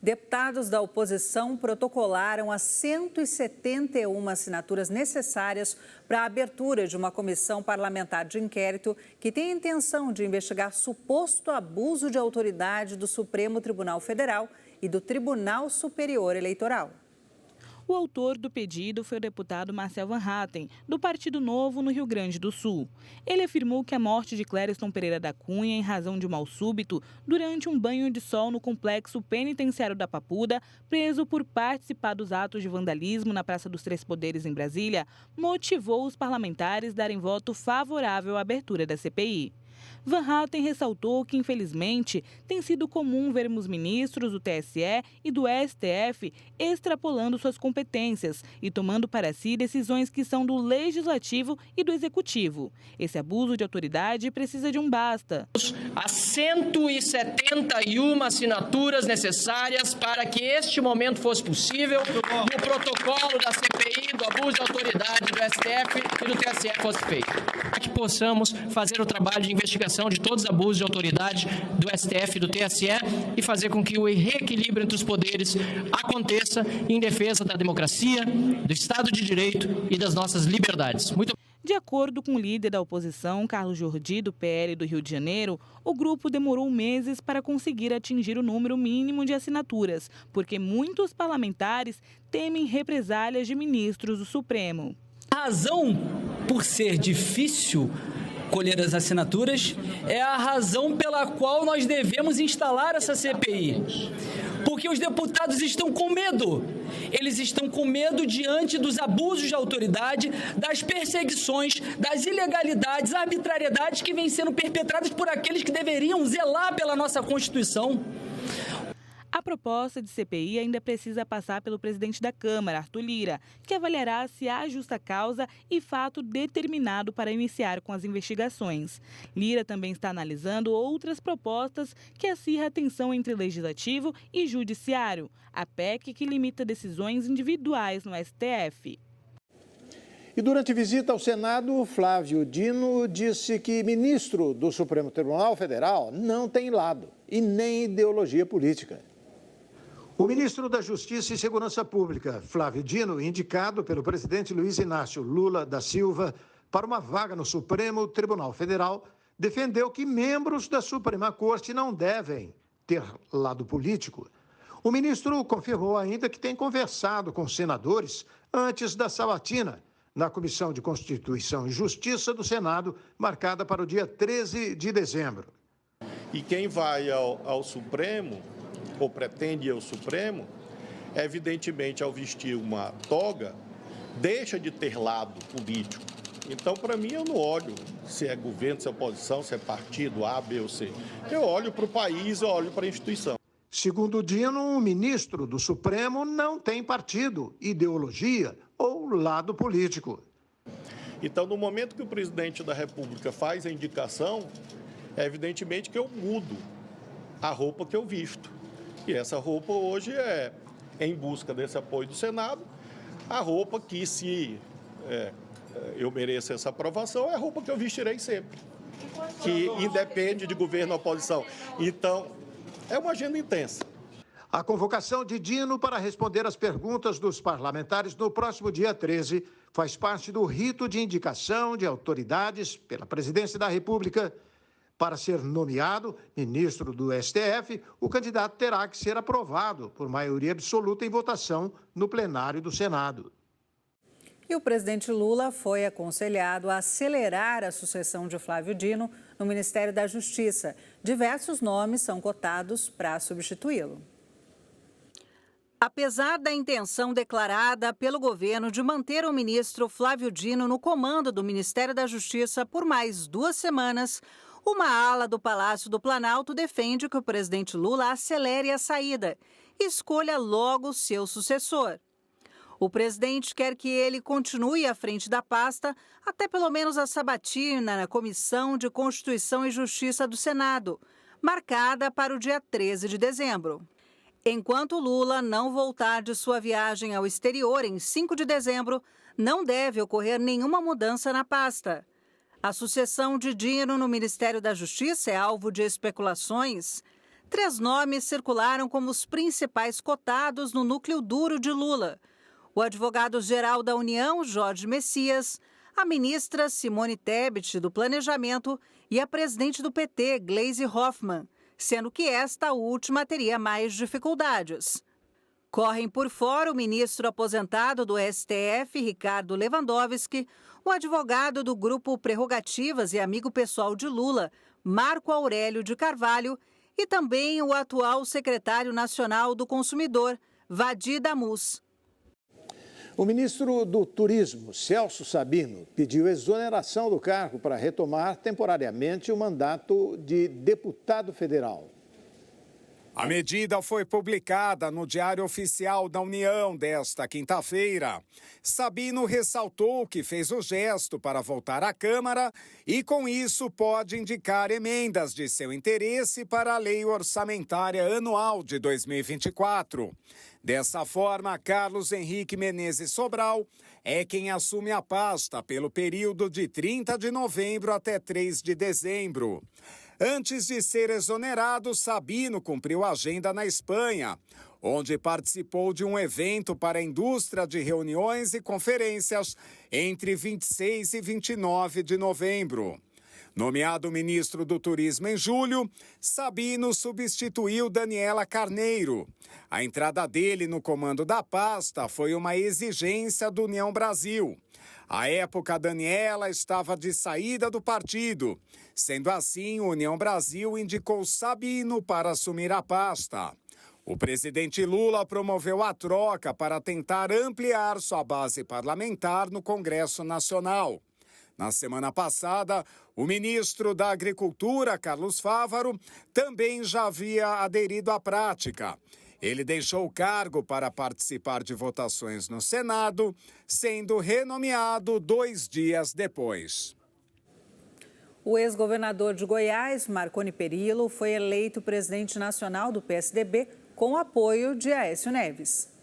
Deputados da oposição protocolaram as 171 assinaturas necessárias para a abertura de uma comissão parlamentar de inquérito que tem a intenção de investigar suposto abuso de autoridade do Supremo Tribunal Federal e do Tribunal Superior Eleitoral. O autor do pedido foi o deputado Marcel Van Hatten, do Partido Novo, no Rio Grande do Sul. Ele afirmou que a morte de Clériston Pereira da Cunha, em razão de um mal súbito, durante um banho de sol no complexo penitenciário da Papuda, preso por participar dos atos de vandalismo na Praça dos Três Poderes, em Brasília, motivou os parlamentares a darem voto favorável à abertura da CPI. Van Hatten ressaltou que, infelizmente, tem sido comum vermos ministros do TSE e do STF extrapolando suas competências e tomando para si decisões que são do Legislativo e do Executivo. Esse abuso de autoridade precisa de um basta. As 171 assinaturas necessárias para que este momento fosse possível e o protocolo da CPI do abuso de autoridade do STF e do TSE fosse feito. Para que possamos fazer o trabalho de investigação de todos os abusos de autoridade do STF e do TSE e fazer com que o reequilíbrio entre os poderes aconteça em defesa da democracia, do Estado de Direito e das nossas liberdades. De acordo com o líder da oposição, Carlos Jordi, do PL do Rio de Janeiro, o grupo demorou meses para conseguir atingir o número mínimo de assinaturas, porque muitos parlamentares temem represálias de ministros do Supremo. A razão por ser difícil colher as assinaturas é a razão pela qual nós devemos instalar essa CPI. Porque os deputados estão com medo. Eles estão com medo diante dos abusos de autoridade, das perseguições, das ilegalidades, arbitrariedades que vêm sendo perpetradas por aqueles que deveriam zelar pela nossa Constituição. A proposta de CPI ainda precisa passar pelo presidente da Câmara, Arthur Lira, que avaliará se há justa causa e fato determinado para iniciar com as investigações. Lira também está analisando outras propostas que acirram a tensão entre legislativo e judiciário, a PEC que limita decisões individuais no STF. E durante visita ao Senado, Flávio Dino disse que ministro do Supremo Tribunal Federal não tem lado e nem ideologia política. O ministro da Justiça e Segurança Pública, Flávio Dino, indicado pelo presidente Luiz Inácio Lula da Silva para uma vaga no Supremo Tribunal Federal, defendeu que membros da Suprema Corte não devem ter lado político. O ministro confirmou ainda que tem conversado com senadores antes da sabatina na Comissão de Constituição e Justiça do Senado, marcada para o dia 13 de dezembro. E quem vai ao Supremo, ou pretende ir ao Supremo, evidentemente, ao vestir uma toga, deixa de ter lado político. Então, para mim, eu não olho se é governo, se é oposição, se é partido A, B ou C. Eu olho para o país, eu olho para a instituição. Segundo Dino, o ministro do Supremo não tem partido, ideologia ou lado político. Então, no momento que o presidente da República faz a indicação, é evidentemente que eu mudo a roupa que eu visto. E essa roupa hoje é, em busca desse apoio do Senado, a roupa que, se eu mereço essa aprovação, é a roupa que eu vestirei sempre, que independe de governo ou oposição. Então, é uma agenda intensa. A convocação de Dino para responder às perguntas dos parlamentares no próximo dia 13 faz parte do rito de indicação de autoridades pela Presidência da República. Para ser nomeado ministro do STF, o candidato terá que ser aprovado por maioria absoluta em votação no plenário do Senado. E o presidente Lula foi aconselhado a acelerar a sucessão de Flávio Dino no Ministério da Justiça. Diversos nomes são cotados para substituí-lo. Apesar da intenção declarada pelo governo de manter o ministro Flávio Dino no comando do Ministério da Justiça por mais 2 semanas, uma ala do Palácio do Planalto defende que o presidente Lula acelere a saída e escolha logo seu sucessor. O presidente quer que ele continue à frente da pasta até pelo menos a sabatina na Comissão de Constituição e Justiça do Senado, marcada para o dia 13 de dezembro. Enquanto Lula não voltar de sua viagem ao exterior em 5 de dezembro, não deve ocorrer nenhuma mudança na pasta. A sucessão de dinheiro no Ministério da Justiça é alvo de especulações. 3 nomes circularam como os principais cotados no núcleo duro de Lula: o advogado-geral da União, Jorge Messias, a ministra Simone Tebet, do Planejamento, e a presidente do PT, Gleisi Hoffmann, sendo que esta última teria mais dificuldades. Correm por fora o ministro aposentado do STF, Ricardo Lewandowski, o advogado do Grupo Prerrogativas e amigo pessoal de Lula, Marco Aurélio de Carvalho, e também o atual secretário nacional do Consumidor, Vadi Damus. O ministro do Turismo, Celso Sabino, pediu exoneração do cargo para retomar temporariamente o mandato de deputado federal. A medida foi publicada no Diário Oficial da União desta quinta-feira. Sabino ressaltou que fez o gesto para voltar à Câmara e, com isso, pode indicar emendas de seu interesse para a Lei Orçamentária Anual de 2024. Dessa forma, Carlos Henrique Menezes Sobral é quem assume a pasta pelo período de 30 de novembro até 3 de dezembro. Antes de ser exonerado, Sabino cumpriu a agenda na Espanha, onde participou de um evento para a indústria de reuniões e conferências entre 26 e 29 de novembro. Nomeado ministro do Turismo em julho, Sabino substituiu Daniela Carneiro. A entrada dele no comando da pasta foi uma exigência do União Brasil. À época, Daniela estava de saída do partido. Sendo assim, o União Brasil indicou Sabino para assumir a pasta. O presidente Lula promoveu a troca para tentar ampliar sua base parlamentar no Congresso Nacional. Na semana passada, o ministro da Agricultura, Carlos Fávaro, também já havia aderido à prática. Ele deixou o cargo para participar de votações no Senado, sendo renomeado 2 dias depois. O ex-governador de Goiás, Marconi Perillo, foi eleito presidente nacional do PSDB com o apoio de Aécio Neves.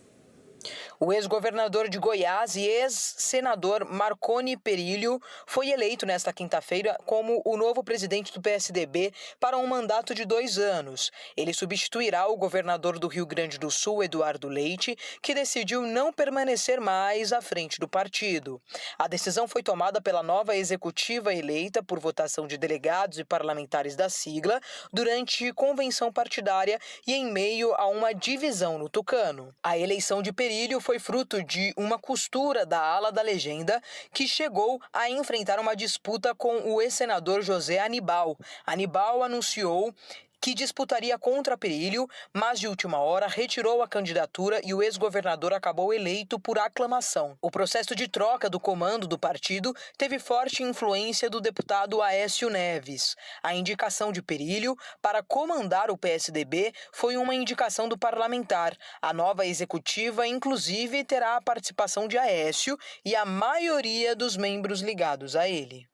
O ex-governador de Goiás e ex-senador Marconi Perillo foi eleito nesta quinta-feira como o novo presidente do PSDB para um mandato de 2 anos. Ele substituirá o governador do Rio Grande do Sul, Eduardo Leite, que decidiu não permanecer mais à frente do partido. A decisão foi tomada pela nova executiva eleita por votação de delegados e parlamentares da sigla durante convenção partidária e em meio a uma divisão no Tucano. A eleição de Perillo foi fruto de uma costura da ala da legenda que chegou a enfrentar uma disputa com o ex-senador José Anibal. Anibal anunciou que disputaria contra Perillo, mas de última hora retirou a candidatura e o ex-governador acabou eleito por aclamação. O processo de troca do comando do partido teve forte influência do deputado Aécio Neves. A indicação de Perillo para comandar o PSDB foi uma indicação do parlamentar. A nova executiva, inclusive, terá a participação de Aécio e a maioria dos membros ligados a ele.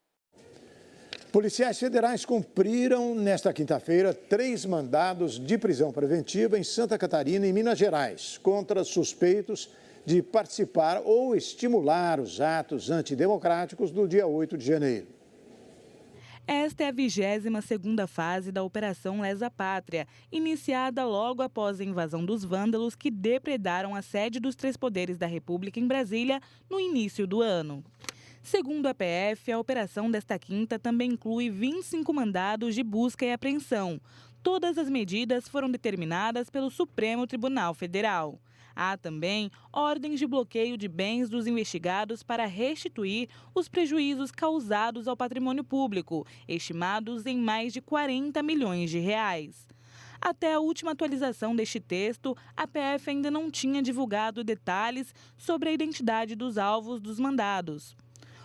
Policiais federais cumpriram, nesta quinta-feira, 3 mandados de prisão preventiva em Santa Catarina e Minas Gerais, contra suspeitos de participar ou estimular os atos antidemocráticos do dia 8 de janeiro. Esta é a 22ª fase da Operação Lesa Pátria, iniciada logo após a invasão dos vândalos que depredaram a sede dos 3 poderes da República em Brasília no início do ano. Segundo a PF, a operação desta quinta também inclui 25 mandados de busca e apreensão. Todas as medidas foram determinadas pelo Supremo Tribunal Federal. Há também ordens de bloqueio de bens dos investigados para restituir os prejuízos causados ao patrimônio público, estimados em mais de 40 milhões de reais. Até a última atualização deste texto, a PF ainda não tinha divulgado detalhes sobre a identidade dos alvos dos mandados.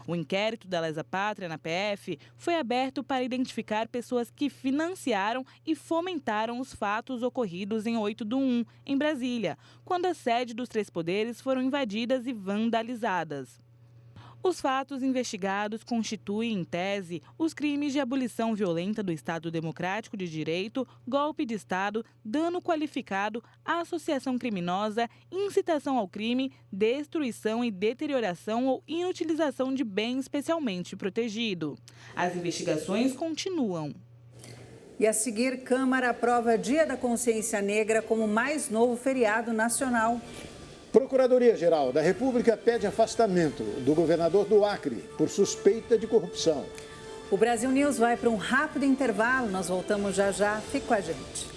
O inquérito da Lesa Pátria na PF foi aberto para identificar pessoas que financiaram e fomentaram os fatos ocorridos em 8/1, em Brasília, quando a sede dos 3 poderes foram invadidas e vandalizadas. Os fatos investigados constituem, em tese, os crimes de abolição violenta do Estado Democrático de Direito, golpe de Estado, dano qualificado, associação criminosa, incitação ao crime, destruição e deterioração ou inutilização de bem especialmente protegido. As investigações continuam. E a seguir, Câmara aprova Dia da Consciência Negra como mais novo feriado nacional. Procuradoria-Geral da República pede afastamento do governador do Acre por suspeita de corrupção. O Brasil News vai para um rápido intervalo. Nós voltamos já já. Fique com a gente.